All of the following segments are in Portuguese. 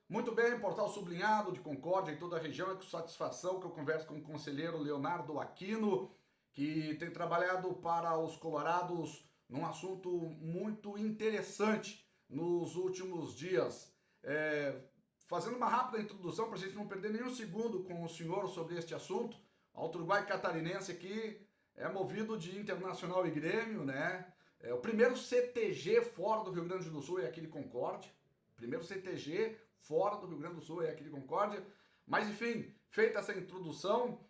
Muito bem, Portal Sublinhado de Concórdia e toda a região. É com satisfação que eu converso com o conselheiro Leonardo Aquino, que tem trabalhado para os colorados num assunto muito interessante nos últimos dias. Fazendo uma rápida introdução para a gente não perder nenhum segundo com o senhor sobre este assunto, o Uruguai catarinense aqui é movido de Internacional e Grêmio, né? É o primeiro CTG fora do Rio Grande do Sul é aqui de Concórdia. Primeiro CTG fora do Rio Grande do Sul é aqui de Concórdia. Mas enfim, feita essa introdução,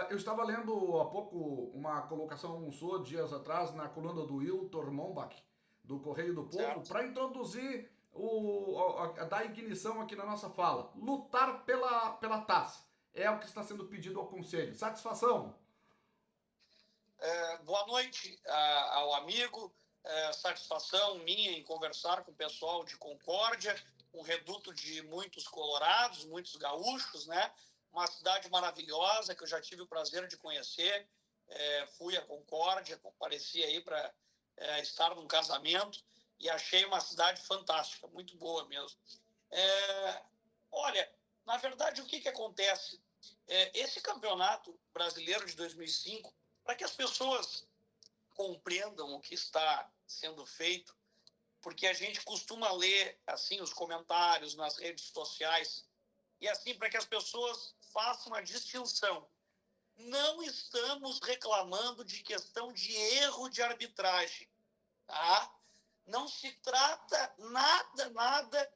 eu estava lendo há pouco uma colocação sua dias atrás na coluna do Wiltor Mombach, do Correio do Povo, Certo? para introduzir dar ignição aqui na nossa fala. Lutar pela taça. É o que está sendo pedido ao Conselho. Satisfação? Boa noite ao amigo. Satisfação minha em conversar com o pessoal de Concórdia, um reduto de muitos colorados, muitos gaúchos, né? Uma cidade maravilhosa que eu já tive o prazer de conhecer. Fui a Concórdia, compareci aí para estar num casamento e achei uma cidade fantástica, muito boa mesmo. É, Olha, na verdade, o que acontece? Esse campeonato brasileiro de 2005, para que as pessoas compreendam o que está sendo feito, porque a gente costuma ler assim os comentários nas redes sociais e assim para que as pessoas façam a distinção. Não estamos reclamando de questão de erro de arbitragem, tá? Não se trata nada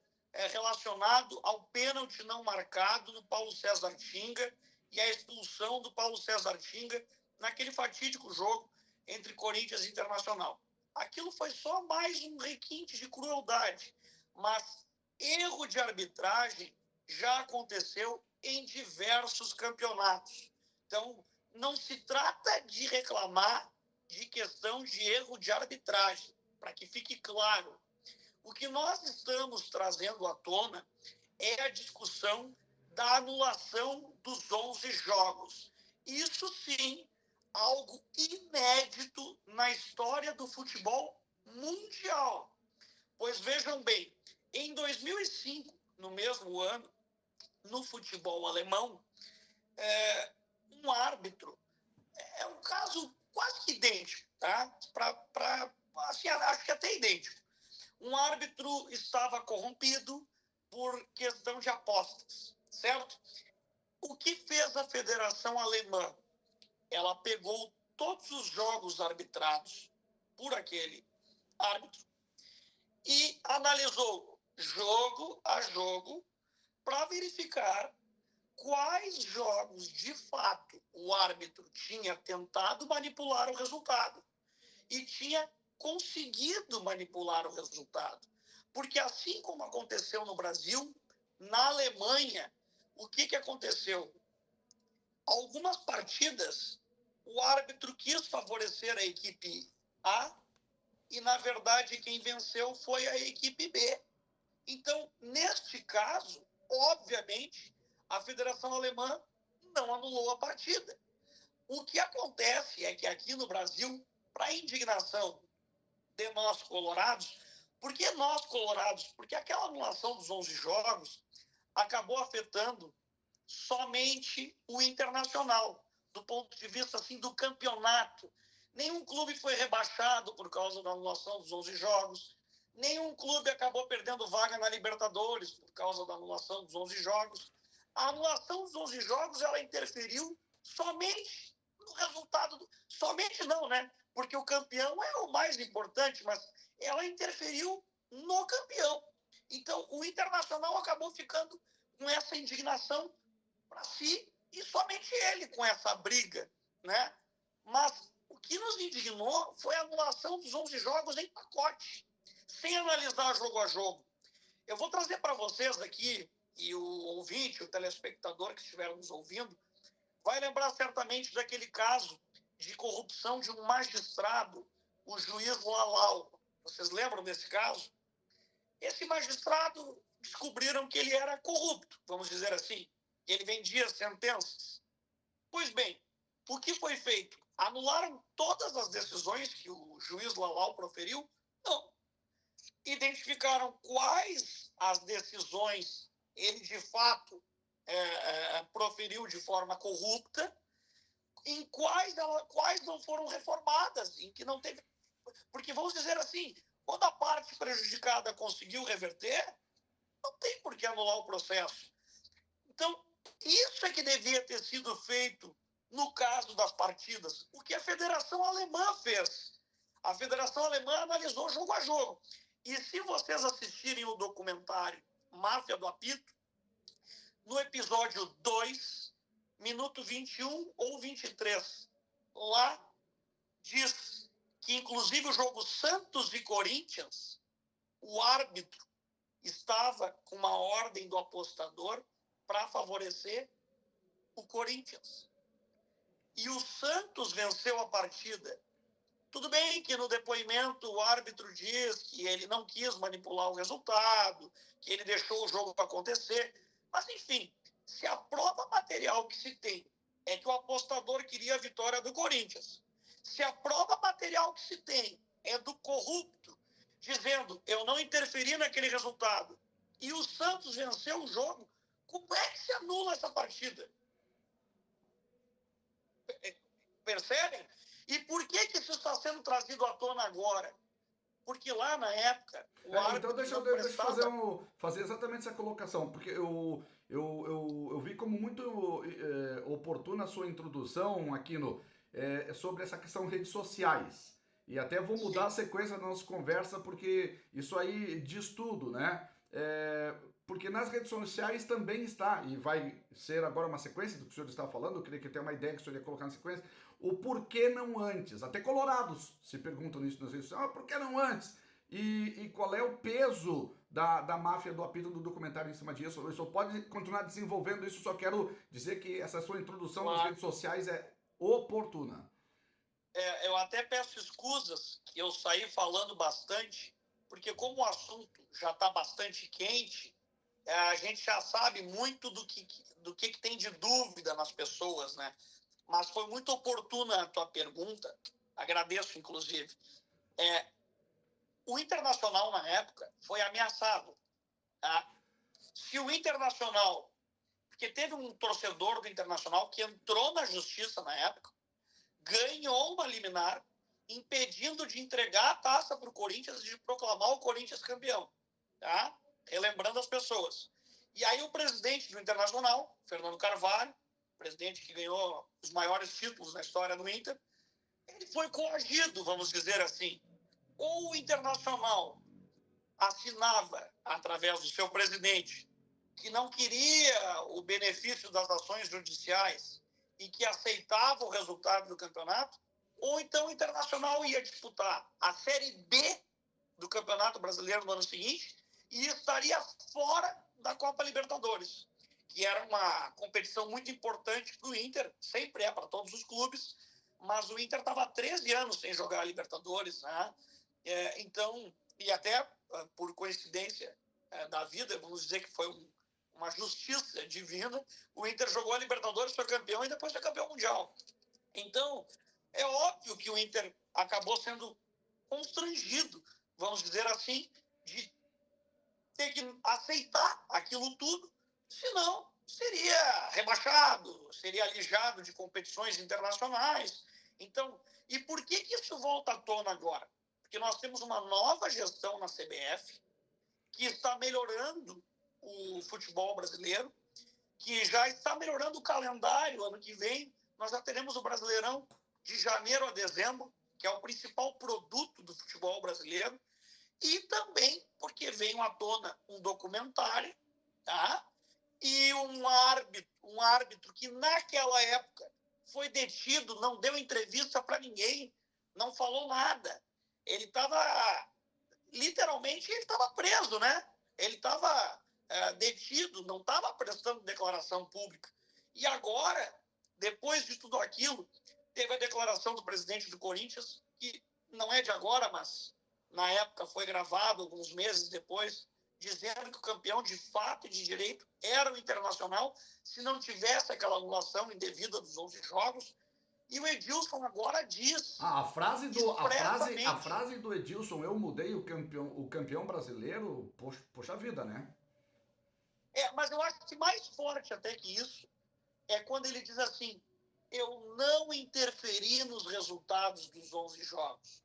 relacionado ao pênalti não marcado no Paulo César Tinga e a expulsão do Paulo César Tinga naquele fatídico jogo entre Corinthians e Internacional. Aquilo foi só mais um requinte de crueldade, mas erro de arbitragem já aconteceu em diversos campeonatos. Então, não se trata de reclamar de questão de erro de arbitragem, para que fique claro. O que nós estamos trazendo à tona é a discussão da anulação dos 11 jogos. Isso sim, algo inédito na história do futebol mundial. Pois vejam bem, em 2005, no mesmo ano, no futebol alemão, um árbitro, é um caso quase que idêntico, tá? Assim, acho que até idêntico. Um árbitro estava corrompido por questão de apostas, certo? O que fez a Federação Alemã? Ela pegou todos os jogos arbitrados por aquele árbitro e analisou jogo a jogo para verificar quais jogos de fato o árbitro tinha tentado manipular o resultado e tinha conseguido manipular o resultado. Porque assim como aconteceu no Brasil, na Alemanha, o que aconteceu? Algumas partidas, o árbitro quis favorecer a equipe A e, na verdade, quem venceu foi a equipe B. Então, neste caso, obviamente, a Federação Alemã não anulou a partida. O que acontece é que aqui no Brasil, para indignação de nós colorados, por que nós colorados? Porque aquela anulação dos 11 jogos acabou afetando somente o Internacional, do ponto de vista assim do campeonato. Nenhum clube foi rebaixado por causa da anulação dos 11 jogos. Nenhum clube acabou perdendo vaga na Libertadores por causa da anulação dos 11 jogos. A anulação dos 11 jogos ela interferiu somente no resultado. Somente não, né? Porque o campeão é o mais importante, mas ela interferiu no campeão. Então, o Internacional acabou ficando com essa indignação para si e somente ele com essa briga, né? Mas o que nos indignou foi a anulação dos 11 jogos em pacote, sem analisar jogo a jogo. Eu vou trazer para vocês aqui, e o ouvinte, o telespectador que estiver nos ouvindo, vai lembrar certamente daquele caso de corrupção de um magistrado, o juiz Lalau. Vocês lembram desse caso? Esse magistrado descobriram que ele era corrupto, vamos dizer assim. Ele vendia sentenças. Pois bem, o que foi feito? Anularam todas as decisões que o juiz Lalau proferiu? Não. Identificaram quais as decisões ele de fato proferiu de forma corrupta, em quais não foram reformadas, em que não teve... Porque vamos dizer assim, quando a parte prejudicada conseguiu reverter, não tem por que anular o processo. Então, isso é que devia ter sido feito no caso das partidas, o que a Federação Alemã fez. A Federação Alemã analisou jogo a jogo. E se vocês assistirem o documentário Máfia do Apito, no episódio 2, minuto 21 ou 23, lá diz que, inclusive, o jogo Santos e Corinthians, o árbitro estava com uma ordem do apostador para favorecer o Corinthians. E o Santos venceu a partida. Tudo bem que no depoimento o árbitro diz que ele não quis manipular o resultado, que ele deixou o jogo acontecer. Mas, enfim, se a prova material que se tem é que o apostador queria a vitória do Corinthians, se a prova material que se tem é do corrupto, dizendo eu não interferi naquele resultado, e o Santos venceu o jogo, como é que se anula essa partida? Percebem? E por que isso está sendo trazido à tona agora? Porque lá na época o árbitro então deixa eu fazer exatamente essa colocação, porque eu vi como muito oportuna a sua introdução aqui sobre essa questão de redes sociais. E até vou mudar a sequência da nossa conversa, porque isso aí diz tudo, né? Porque nas redes sociais também está, e vai ser agora uma sequência do que o senhor está falando, eu queria que tenha uma ideia que o senhor ia colocar na sequência, o porquê não antes. Até colorados se perguntam isso nas redes sociais, por que não antes? E qual é o peso da máfia do apito do documentário em cima disso? Eu só pode continuar desenvolvendo isso, só quero dizer que essa sua introdução nas redes sociais é oportuna. Eu até peço escusas que eu saí falando bastante, porque como o assunto já está bastante quente, a gente já sabe muito do que tem de dúvida nas pessoas, né? Mas foi muito oportuna a tua pergunta, agradeço inclusive. O Internacional na época foi ameaçado, tá? Se o Internacional, porque teve um torcedor do Internacional que entrou na justiça na época, ganhou uma liminar impedindo de entregar a taça para o Corinthians e de proclamar o Corinthians campeão, tá? Relembrando as pessoas. E aí o presidente do Internacional, Fernando Carvalho, presidente que ganhou os maiores títulos na história do Inter, ele foi coagido, vamos dizer assim. Ou o Internacional assinava, através do seu presidente, que não queria o benefício das ações judiciais e que aceitava o resultado do campeonato, ou então o Internacional ia disputar a Série B do Campeonato Brasileiro no ano seguinte e estaria fora da Copa Libertadores, que era uma competição muito importante para o Inter, sempre é para todos os clubes, mas o Inter estava há 13 anos sem jogar a Libertadores, né? Então, e até por coincidência da vida, vamos dizer que foi uma justiça divina, o Inter jogou a Libertadores, foi campeão e depois foi campeão mundial. Então, é óbvio que o Inter acabou sendo constrangido, vamos dizer assim, de ter que aceitar aquilo tudo, senão seria rebaixado, seria alijado de competições internacionais. Então, e por que isso volta à tona agora? Porque nós temos uma nova gestão na CBF que está melhorando o futebol brasileiro, que já está melhorando o calendário. Ano que vem nós já teremos o Brasileirão de janeiro a dezembro, que é o principal produto do futebol brasileiro, e também porque veio à tona um documentário, tá? E um árbitro que naquela época foi detido, não deu entrevista para ninguém, não falou nada. Ele estava, literalmente, ele estava preso, né? Ele estava detido, não estava prestando declaração pública. E agora, depois de tudo aquilo, teve a declaração do presidente do Corinthians, que não é de agora, mas na época foi gravado alguns meses depois, dizendo que o campeão de fato e de direito era o Internacional, se não tivesse aquela anulação indevida dos 11 jogos. E o Edilson agora diz... A frase do Edilson, eu mudei o campeão brasileiro, poxa vida, né? Mas eu acho que mais forte até que isso é quando ele diz assim: eu não interferi nos resultados dos 11 jogos.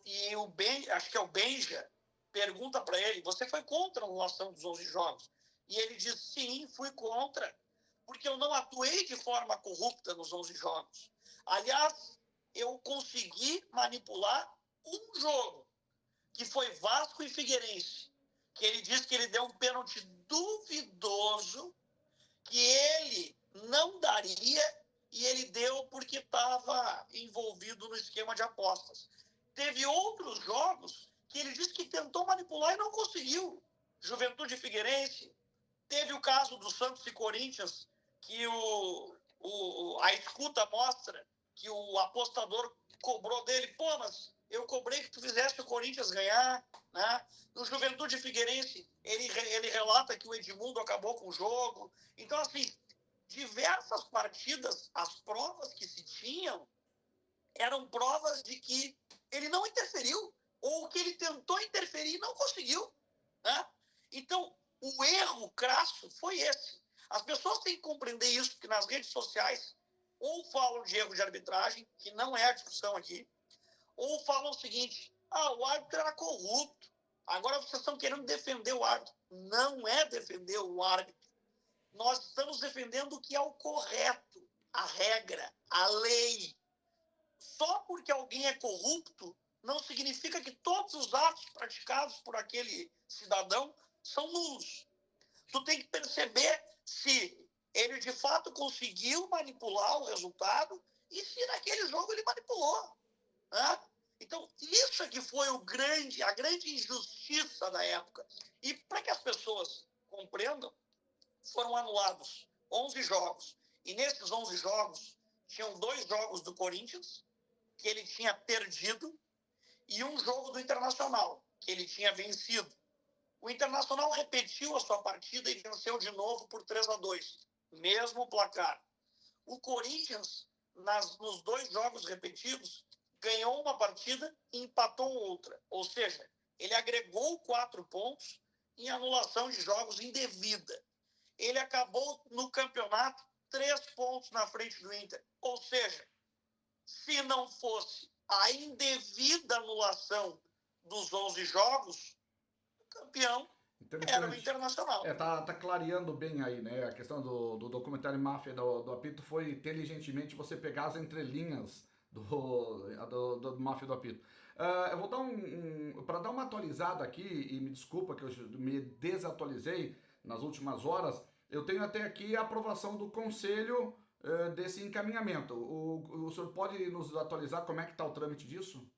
E acho que é o Benja, pergunta para ele: você foi contra a anulação dos 11 jogos? E ele diz: sim, fui contra, porque eu não atuei de forma corrupta nos 11 jogos. Aliás, eu consegui manipular um jogo, que foi Vasco e Figueirense, que ele diz que ele deu um pênalti duvidoso, que ele não daria, e ele deu porque estava envolvido no esquema de apostas. Teve outros jogos que ele disse que tentou manipular e não conseguiu. Juventude Figueirense. Teve o caso do Santos e Corinthians, que a escuta mostra que o apostador cobrou dele: pô, mas eu cobrei que tu fizesse o Corinthians ganhar, né? No Juventude Figueirense, ele relata que o Edmundo acabou com o jogo. Então, assim, diversas partidas, as provas que se tinham eram provas de que ele não interferiu, ou que ele tentou interferir e não conseguiu, né? Então, o erro crasso foi esse. As pessoas têm que compreender isso, porque nas redes sociais ou falam de erro de arbitragem, que não é a discussão aqui, ou falam o seguinte: o árbitro era corrupto, agora vocês estão querendo defender o árbitro. Não é defender o árbitro. Nós estamos defendendo o que é o correto, a regra, a lei. Só porque alguém é corrupto, não significa que todos os atos praticados por aquele cidadão são nulos. Tu tem que perceber se ele de fato conseguiu manipular o resultado e se naquele jogo ele manipulou, né? Então, isso é que foi a grande injustiça da época. E para que as pessoas compreendam, foram anulados 11 jogos. E nesses 11 jogos, tinham 2 jogos do Corinthians, que ele tinha perdido, e um jogo do Internacional, que ele tinha vencido. O Internacional repetiu a sua partida e venceu de novo por 3-2, mesmo placar. O Corinthians, nos 2 jogos repetidos, ganhou uma partida e empatou outra. Ou seja, ele agregou 4 pontos em anulação de jogos indevida. Ele acabou no campeonato 3 pontos na frente do Inter. Ou seja, se não fosse a indevida anulação dos 11 jogos, o campeão era o Internacional. Tá clareando bem aí, né? A questão do documentário Máfia do Apito foi inteligentemente você pegar as entrelinhas do Máfia do Apito. Eu vou dar para dar uma atualizada aqui, e me desculpa que eu me desatualizei nas últimas horas, eu tenho até aqui a aprovação do conselho desse encaminhamento. O senhor pode nos atualizar como é que está o trâmite disso?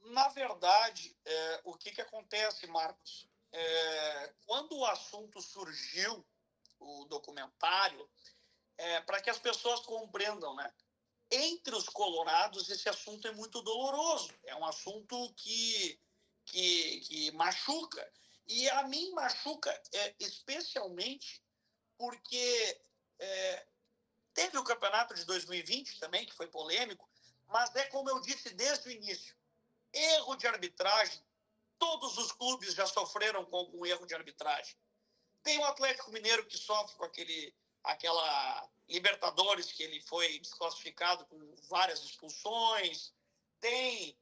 Na verdade, o que acontece, Marcos? Quando o assunto surgiu, o documentário, para que as pessoas compreendam, né? Entre os colorados, esse assunto é muito doloroso. É um assunto que machuca. E a mim machuca especialmente porque teve o campeonato de 2020 também, que foi polêmico, mas como eu disse desde o início, erro de arbitragem, todos os clubes já sofreram com algum erro de arbitragem. Tem o Atlético Mineiro que sofre com aquela Libertadores, que ele foi desclassificado com várias expulsões. Tem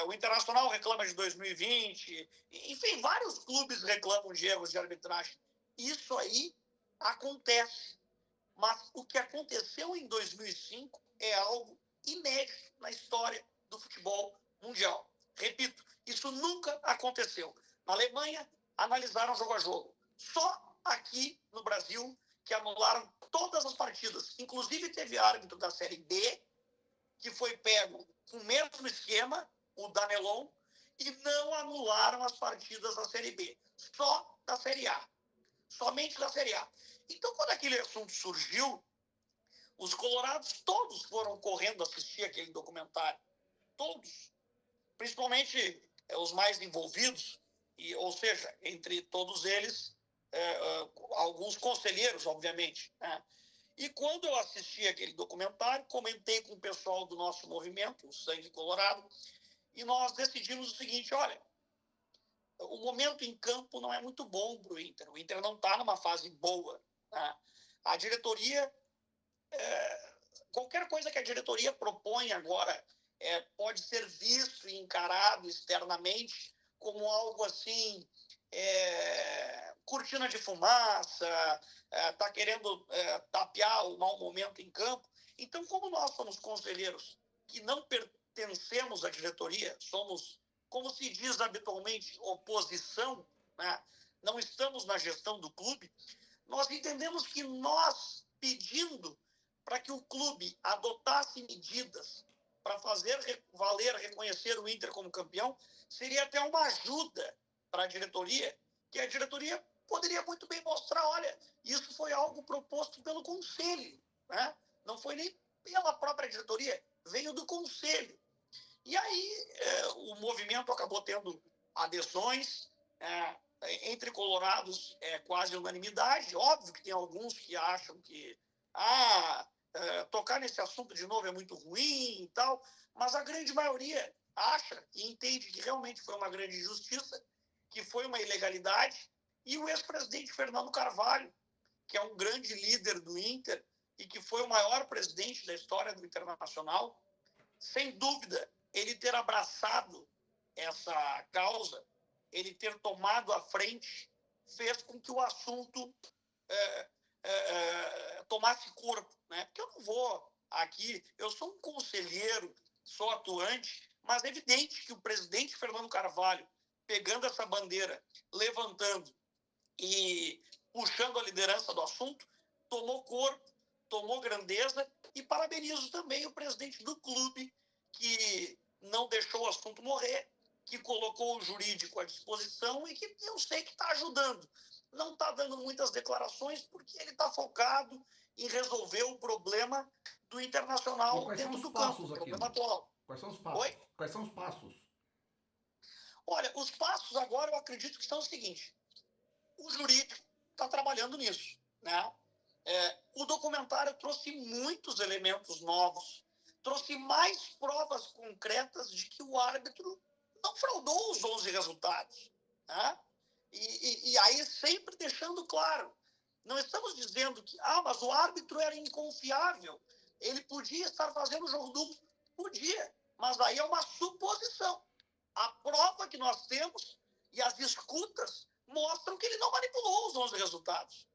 o Internacional reclama de 2020. Enfim, vários clubes reclamam de erros de arbitragem. Isso aí acontece. Mas o que aconteceu em 2005 é algo inédito na história do futebol mundial. Repito, isso nunca aconteceu. Na Alemanha, analisaram jogo a jogo. Só aqui no Brasil que anularam todas as partidas. Inclusive teve árbitro da Série B que foi pego com o mesmo esquema, o Danelon, e não anularam as partidas da Série B. Só da Série A. Somente da Série A. Então, quando aquele assunto surgiu, os colorados todos foram correndo assistir aquele documentário. Todos. Principalmente os mais envolvidos, ou seja, entre todos eles, alguns conselheiros, obviamente, né? E quando eu assisti aquele documentário, comentei com o pessoal do nosso movimento, o Sangue Colorado, e nós decidimos o seguinte: olha, o momento em campo não é muito bom para o Inter. O Inter não está numa fase boa. Né? A diretoria, qualquer coisa que a diretoria propõe agora pode ser visto e encarado externamente como algo assim, cortina de fumaça, está querendo tapear o mau momento em campo. Então, como nós somos conselheiros que não pertencemos à diretoria, somos, como se diz habitualmente, oposição, né? Não estamos na gestão do clube, nós entendemos que nós, pedindo para que o clube adotasse medidas para fazer valer, reconhecer o Inter como campeão, seria até uma ajuda para a diretoria, que a diretoria poderia muito bem mostrar, olha, isso foi algo proposto pelo conselho, né? Não foi nem pela própria diretoria, veio do conselho. E aí o movimento acabou tendo adesões, entre colorados quase unanimidade. Óbvio que tem alguns que acham que tocar nesse assunto de novo é muito ruim e tal, mas a grande maioria acha e entende que realmente foi uma grande injustiça, que foi uma ilegalidade, e o ex-presidente Fernando Carvalho, que é um grande líder do Inter e que foi o maior presidente da história do Internacional, sem dúvida, ele ter abraçado essa causa, ele ter tomado a frente, fez com que o assunto tomasse corpo, né? Porque eu não vou aqui, eu sou um conselheiro, sou atuante, mas é evidente que o presidente Fernando Carvalho, pegando essa bandeira, levantando e puxando a liderança do assunto, tomou corpo, tomou grandeza, e parabenizo também o presidente do clube, que não deixou o assunto morrer, que colocou o jurídico à disposição e que eu sei que está ajudando. Não está dando muitas declarações porque ele está focado em resolver o problema do Internacional dentro do campo, o problema atual. Quais são os passos? Oi? Quais são os passos? Olha, os passos agora eu acredito que são o seguinte: o jurídico está trabalhando nisso, né? O documentário trouxe muitos elementos novos, trouxe mais provas concretas de que o árbitro não fraudou os 11 resultados. Né? E aí sempre deixando claro, não estamos dizendo que mas o árbitro era inconfiável, ele podia estar fazendo o jogo duplo. Podia, mas aí é uma suposição. A prova que nós temos e as escutas mostram que ele não manipulou os 11 resultados.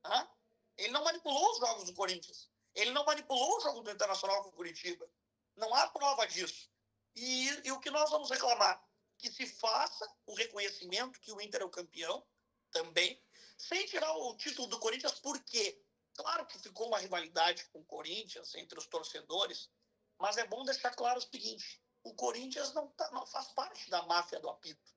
Né? Ele não manipulou os jogos do Corinthians. Ele não manipulou o jogo do Internacional com o Curitiba. Não há prova disso. E o que nós vamos reclamar? Que se faça o reconhecimento que o Inter é o campeão também, sem tirar o título do Corinthians, porque claro que ficou uma rivalidade com o Corinthians entre os torcedores, mas é bom deixar claro o seguinte: o Corinthians não faz parte da máfia do apito.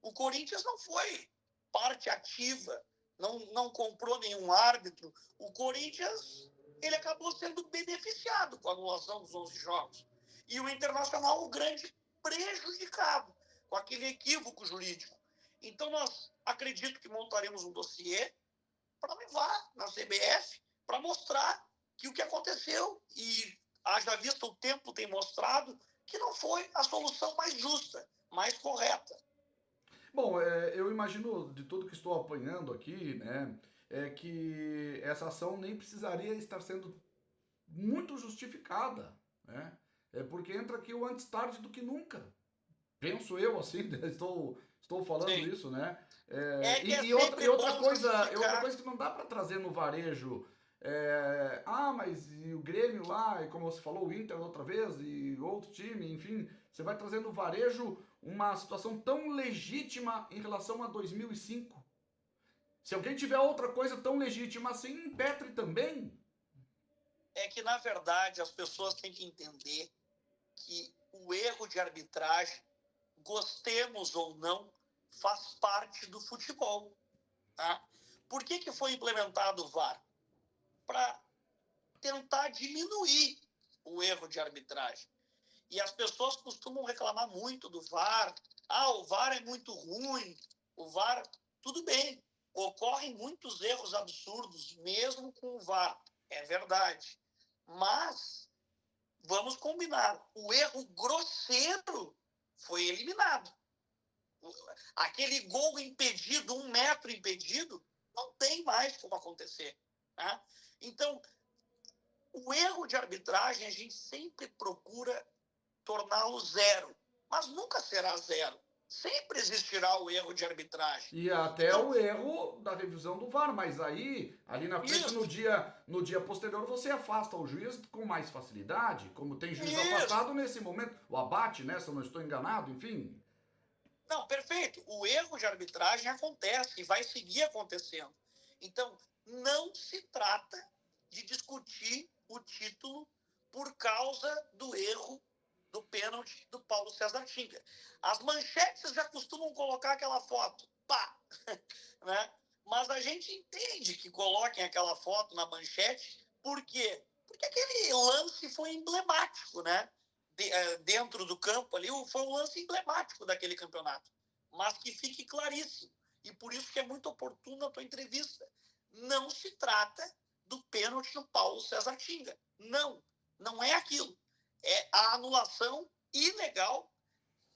O Corinthians não foi parte ativa, não comprou nenhum árbitro. O Corinthians, ele acabou sendo beneficiado com a anulação dos 11 jogos. E o Internacional, o grande prejudicado com aquele equívoco jurídico. Então, nós acredito que montaremos um dossiê para levar na CBF, para mostrar que o que aconteceu, e haja vista o tempo tem mostrado, que não foi a solução mais justa, mais correta. Bom, eu imagino, de tudo que estou apanhando aqui, né, que essa ação nem precisaria estar sendo muito justificada, né? Porque entra aqui o antes tarde do que nunca. Penso eu, assim, estou falando Sim. isso, né? E outra coisa que não dá para trazer no varejo. Mas e o Grêmio lá, e como você falou, o Inter outra vez, e outro time, enfim, você vai trazer no varejo uma situação tão legítima em relação a 2005. Se alguém tiver outra coisa tão legítima assim, impetre também. É que, na verdade, as pessoas têm que entender que o erro de arbitragem, gostemos ou não, faz parte do futebol. Tá? Por que foi implementado o VAR? Para tentar diminuir o erro de arbitragem. E as pessoas costumam reclamar muito do VAR. O VAR é muito ruim. O VAR, tudo bem. Ocorrem muitos erros absurdos, mesmo com o VAR. É verdade. Mas, vamos combinar, o erro grosseiro foi eliminado. Aquele gol impedido, 1 metro impedido, não tem mais como acontecer. Né? Então, o erro de arbitragem a gente sempre procura torná-lo zero, mas nunca será zero. Sempre existirá o erro de arbitragem. E até Então, o erro da revisão do VAR, mas aí, ali na frente, isso, no dia posterior, você afasta o juiz com mais facilidade, como tem juiz isso. afastado nesse momento, o abate, né, se eu não estou enganado, enfim. Não, perfeito. O erro de arbitragem acontece e vai seguir acontecendo. Então, não se trata de discutir o título por causa do erro do pênalti do Paulo César Tinga. As manchetes já costumam colocar aquela foto. Pá! Né? Mas a gente entende que coloquem aquela foto na manchete, por quê? Porque aquele lance foi emblemático, né? Dentro do campo ali, foi um lance emblemático daquele campeonato. Mas que fique claríssimo. E por isso que é muito oportuna a tua entrevista. Não se trata do pênalti no Paulo César Tinga. Não, não é aquilo. É a anulação ilegal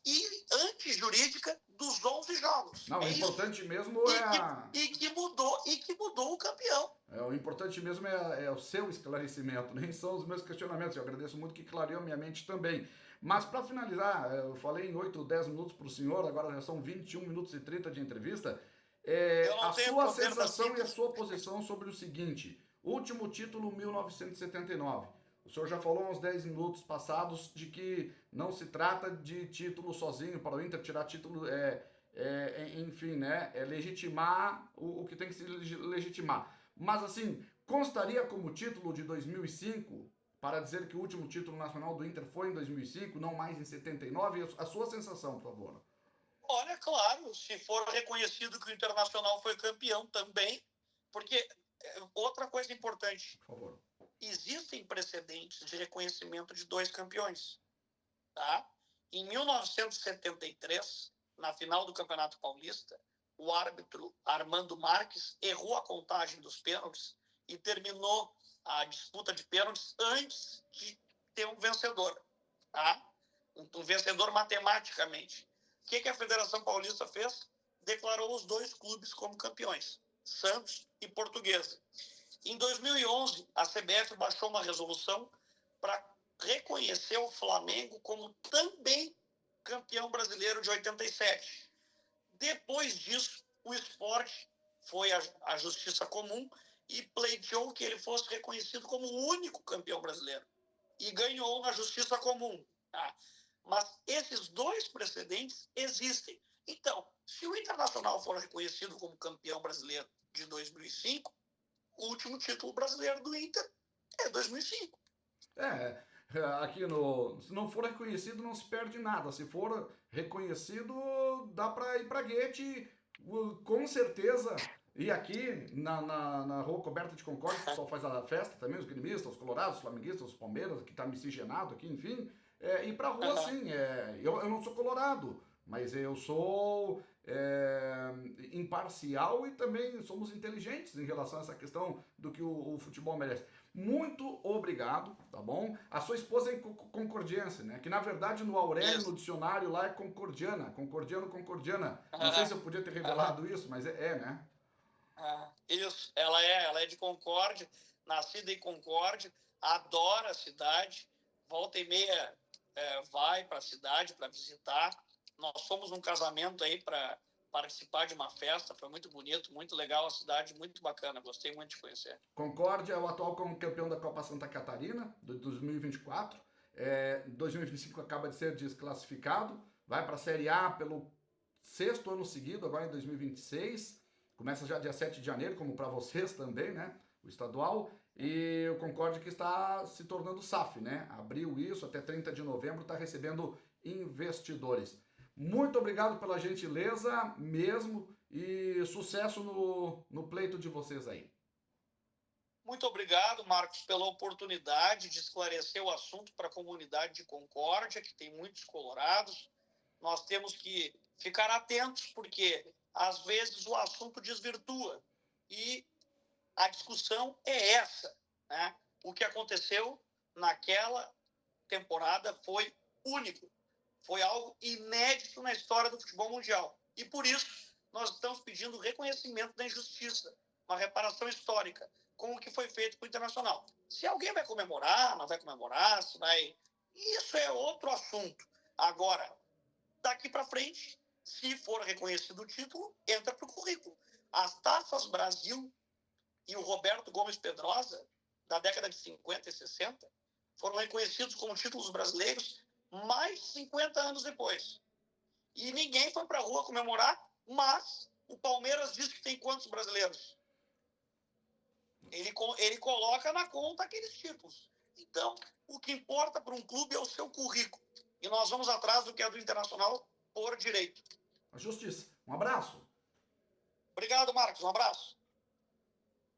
e antijurídica dos 11 jogos. Não, o É isso. importante mesmo é a... E que mudou o campeão. O importante mesmo é o seu esclarecimento, nem são os meus questionamentos. Eu agradeço muito que clareou minha mente também. Mas para finalizar, eu falei em 8 ou 10 minutos para o senhor, agora já são 21 minutos e 30 de entrevista. Eu A não tenho sua poder da sensação e a síntese. sua posição sobre o seguinte: último título 1979. O senhor já falou há uns 10 minutos passados de que não se trata de título sozinho para o Inter, tirar título enfim, né? É legitimar o que tem que se legitimar. Mas assim, constaria como título de 2005, para dizer que o último título nacional do Inter foi em 2005, não mais em 79? A sua sensação, por favor. Olha, claro, se for reconhecido que o Internacional foi campeão também, porque outra coisa importante, Por favor. existem precedentes de reconhecimento de 2 campeões. Tá? Em 1973, na final do Campeonato Paulista, o árbitro Armando Marques errou a contagem dos pênaltis e terminou a disputa de pênaltis antes de ter um vencedor. Tá? Um vencedor matematicamente. O que a Federação Paulista fez? Declarou os 2 clubes como campeões, Santos e Portuguesa. Em 2011, a CBF baixou uma resolução para reconhecer o Flamengo como também campeão brasileiro de 87. Depois disso, o esporte foi à Justiça Comum e pleiteou que ele fosse reconhecido como o único campeão brasileiro. E ganhou na Justiça Comum. Tá? Mas esses 2 precedentes existem. Então, se o Internacional for reconhecido como campeão brasileiro de 2005, o último título brasileiro do Inter é 2005. Aqui se não for reconhecido, não se perde nada. Se for reconhecido, dá para ir para Guete, com certeza. E aqui na rua coberta de Concórdia, o pessoal faz a festa também, os gremistas, os colorados, os flamenguistas, os palmeiras, que tá miscigenado aqui, enfim. Ir pra rua, sim. Eu não sou colorado, mas eu sou imparcial e também somos inteligentes em relação a essa questão do que o futebol merece. Muito obrigado, tá bom? A sua esposa é concordiense, né? Que na verdade no Aurélio, no dicionário lá é concordiana, concordiana. Não sei se eu podia ter revelado isso, mas né? Isso, ela é de Concórdia, nascida em Concórdia, adora a cidade, volta e meia vai para a cidade para visitar. Nós fomos num casamento aí para participar de uma festa, foi muito bonito, muito legal a cidade, muito bacana, gostei muito de conhecer. Concórdia é o atual campeão da Copa Santa Catarina, de 2024. 2025 acaba de ser desclassificado, vai para a Série A pelo 6º ano seguido, agora em 2026. Começa já dia 7 de janeiro, como para vocês também, né? O estadual. E o Concórdia que está se tornando SAF, né? Abriu isso, até 30 de novembro está recebendo investidores. Muito obrigado pela gentileza mesmo e sucesso no pleito de vocês aí. Muito obrigado, Marcos, pela oportunidade de esclarecer o assunto para a comunidade de Concórdia, que tem muitos colorados. Nós temos que ficar atentos, porque às vezes o assunto desvirtua. E a discussão é essa, né? O que aconteceu naquela temporada foi único. Foi algo inédito na história do futebol mundial. E por isso nós estamos pedindo reconhecimento da injustiça, uma reparação histórica, como o que foi feito com o Internacional. Se alguém vai comemorar, não vai comemorar, se vai... Isso é outro assunto. Agora, daqui para frente, se for reconhecido o título, entra para o currículo. As Taças Brasil e o Roberto Gomes Pedrosa, da década de 50 e 60, foram reconhecidos como títulos brasileiros mais de 50 anos depois. E ninguém foi para a rua comemorar, mas o Palmeiras diz que tem quantos brasileiros? Ele coloca na conta aqueles títulos. Então, o que importa para um clube é o seu currículo. E nós vamos atrás do que é do Internacional por direito. A justiça. Um abraço. Obrigado, Marcos. Um abraço.